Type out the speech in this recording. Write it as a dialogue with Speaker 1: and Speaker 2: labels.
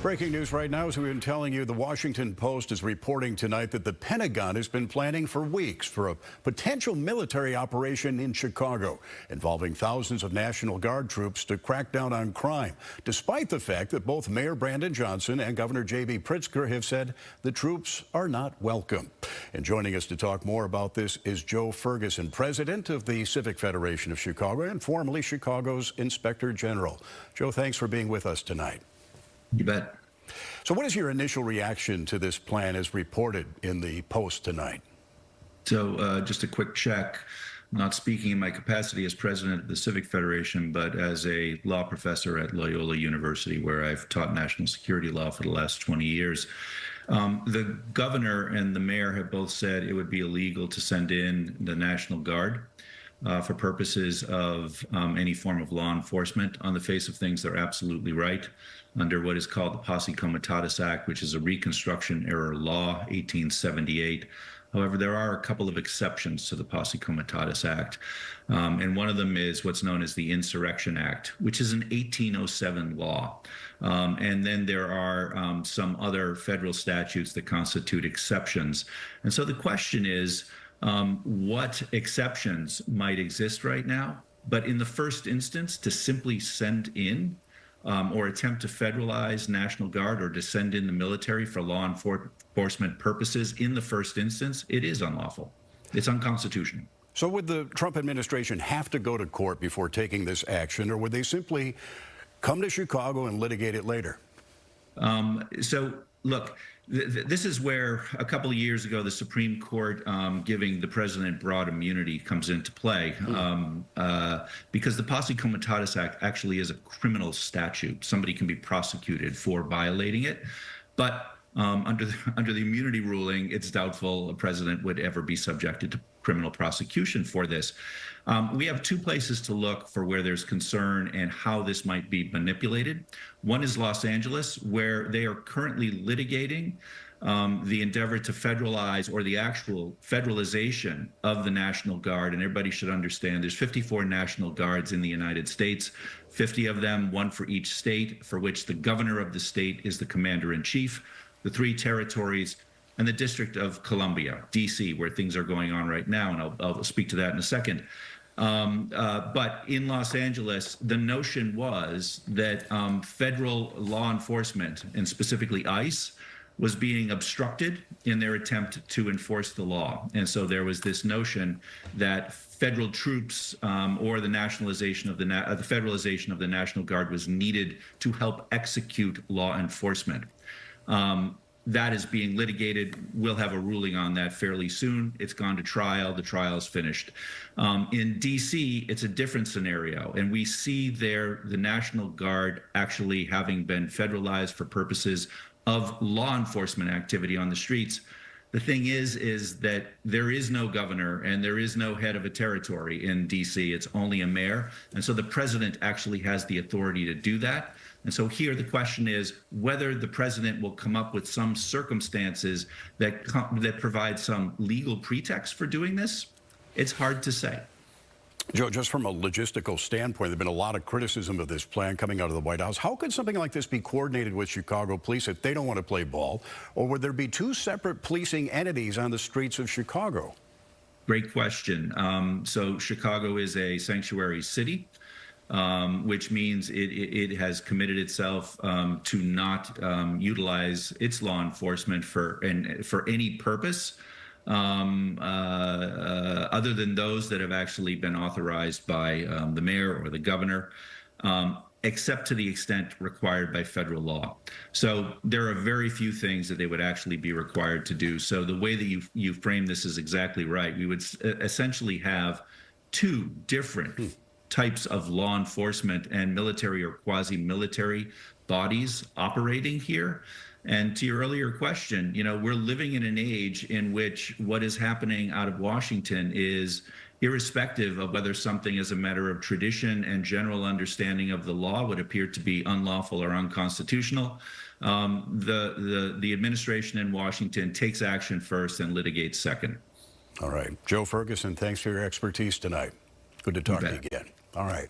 Speaker 1: Breaking news right now, as we've been telling you, the Washington Post is reporting tonight that the Pentagon has been planning for weeks for a potential military operation in Chicago involving thousands of National Guard troops to crack down on crime, despite the fact that both Mayor Brandon Johnson and Governor J.B. Pritzker have said the troops are not welcome. And joining us to talk more about this is Joe Ferguson, president of the Civic Federation of Chicago and formerly Chicago's Inspector General. Joe, thanks for being with us tonight.
Speaker 2: You bet.
Speaker 1: So what is your initial reaction to this plan as reported in the Post tonight?
Speaker 2: So just a quick check, not speaking in my capacity as president of the Civic Federation, but as a law professor at Loyola University, where I've taught national security law for the last 20 years. The governor and the mayor have both said it would be illegal to send in the National Guard for purposes of any form of law enforcement. On the face of things, they're absolutely right. Under what is called the Posse Comitatus Act, which is a Reconstruction era law, 1878. However, there are a couple of exceptions to the Posse Comitatus Act. And one of them is what's known as the Insurrection Act, which is an 1807 law. And then there are some other federal statutes that constitute exceptions. And so the question is, what exceptions might exist right now? But in the first instance, to simply send in or attempt to federalize National Guard or to send in the military for law enforcement purposes in the first instance, it is unlawful. It's unconstitutional. So
Speaker 1: would the Trump administration have to go to court before taking this action, or would they simply come to Chicago and litigate it later?
Speaker 2: Look, this is where a couple of years ago the Supreme Court giving the president broad immunity comes into play, because the Posse Comitatus Act actually is a criminal statute. Somebody can be prosecuted for violating it, but under the immunity ruling, it's doubtful a president would ever be subjected to criminal prosecution for this. We have two places to look for where there's concern and how this might be manipulated. One is Los Angeles, where they are currently litigating the endeavor to federalize, or the actual federalization of the National Guard. And everybody should understand there's 54 National Guards in the United States, 50 of them, one for each state, for which the governor of the state is the commander-in-chief, the 3 territories, and the District of Columbia, D.C., where things are going on right now, and I'll speak to that in a second. But in Los Angeles, the notion was that federal law enforcement, and specifically ICE, was being obstructed in their attempt to enforce the law. And so there was this notion that federal troops or the nationalization of the federalization of the National Guard was needed to help execute law enforcement. That is being litigated. We'll have a ruling on that fairly soon. It's gone to trial. The trial's finished. In D.C., it's a different scenario, and we see there the National Guard actually having been federalized for purposes of law enforcement activity on the streets. The thing is that there is no governor and there is no head of a territory in D.C. It's only a mayor. And so the president actually has the authority to do that. And so here the question is whether the president will come up with some circumstances that provide some legal pretext for doing this. It's hard to say.
Speaker 1: Joe, just from a logistical standpoint, there's been a lot of criticism of this plan coming out of the White House. How could something like this be coordinated with Chicago police if they don't want to play ball? Or would there be 2 separate policing entities on the streets of Chicago?
Speaker 2: Great question. So Chicago is a sanctuary city, which means it has committed itself to not utilize its law enforcement for any purpose other than those that have actually been authorized by the mayor or the governor, except to the extent required by federal law. So there are very few things that they would actually be required to do. So the way that you frame this is exactly right. We would essentially have 2 different types of law enforcement and military or quasi-military bodies operating here. And to your earlier question, we're living in an age in which what is happening out of Washington is, irrespective of whether something is a matter of tradition and general understanding of the law would appear to be unlawful or unconstitutional, the administration in Washington takes action first and litigates second.
Speaker 1: All right. Joe Ferguson, thanks for your expertise tonight. Good to talk to you again. All right.